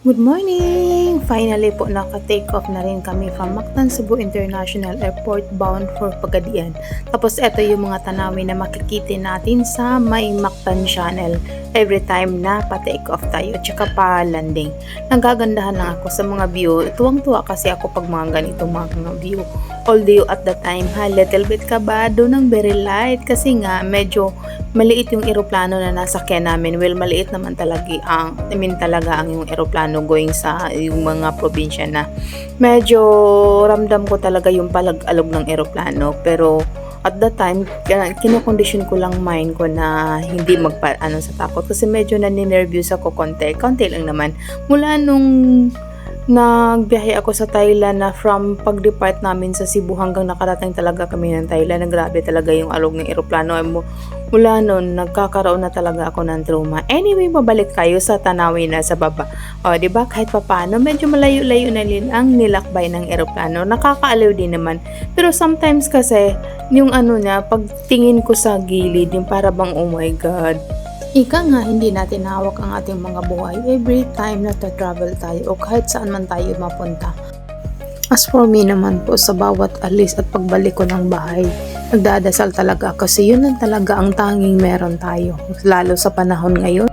Good morning! Finally po naka-take off na rin kami from Mactan Cebu International Airport bound for Pagadian. Tapos ito yung mga tanawin na makikita natin sa may Mactan Channel every time na pa-take off tayo tsaka pa-landing. Nagagandahan lang ako sa mga view. Tuwang-tuwa kasi ako pag mga ganitong mga view. Although at the time little bit kabado ng very light kasi nga medyo maliit yung eroplano na nasakyan namin. Well, maliit naman talaga ang yung eroplano going sa yung mga probinsya na medyo ramdam ko talaga yung palag-alog ng eroplano. Pero at that time, kinokondisyon ko lang mind ko na hindi sa takot kasi medyo naninervyos ako konti lang naman. Mula nung nagbiyahe ako sa Thailand na from pag-depart namin sa Cebu hanggang nakarating talaga kami ng Thailand, grabe talaga yung alog ng eroplano. Mula noon, nagkakaroon na talaga ako ng trauma. Anyway, mabalik tayo sa tanawin na sa baba. O, diba, kahit papaano, medyo malayo-layo na rin ang nilakbay ng eroplano. Nakakaaliw din naman. Pero sometimes kasi, yung pagtingin ko sa gilid, yung para bang, oh my God, ika nga, hindi natin hawak ang ating mga buhay every time na travel tayo o kahit saan man tayo mapunta. As for me naman po, sa bawat alis at pagbalik ko ng bahay, nagdadasal talaga kasi yun lang talaga ang tanging meron tayo, lalo sa panahon ngayon.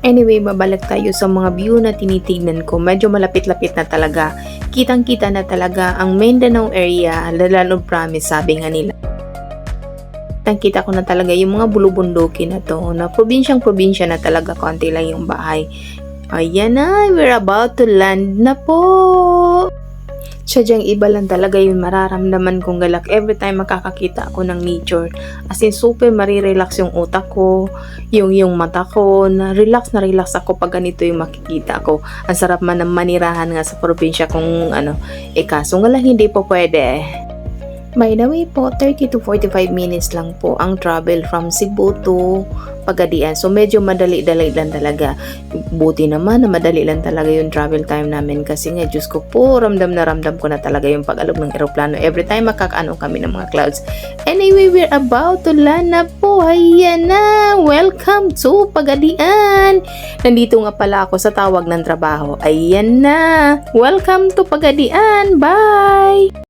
Anyway, babalik tayo sa mga view na tinitignan ko. Medyo malapit-lapit na talaga. Kitang-kita na talaga ang Mindanao area, lalo promise, sabi nga nila. Nakita ko na talaga yung mga bulubundukin na to, na probinsyang-probinsya na talaga, konti lang yung bahay. Ayan na, we're about to land na po. Sadyang iba lang talaga yung mararamdaman kong galak every time makakakita ako ng nature. As in, super marirelax yung utak ko, yung mata ko, na relax ako pag ganito yung makikita ko. Ang sarap man ng manirahan nga sa probinsya kung kaso nga lang hindi po pwede. By the way po, 30 to 45 minutes lang po ang travel from Cebu to Pagadian. So medyo madali-dali lang talaga. Buti naman na madali lang talaga yung travel time namin kasi nga, Diyos ko po, ramdam ko na talaga yung pag-alog ng eroplano every time makakaano kami ng mga clouds. Anyway, we're about to land na po. Ayan na! Welcome to Pagadian! Nandito nga pala ako sa tawag ng trabaho. Ayan na! Welcome to Pagadian! Bye!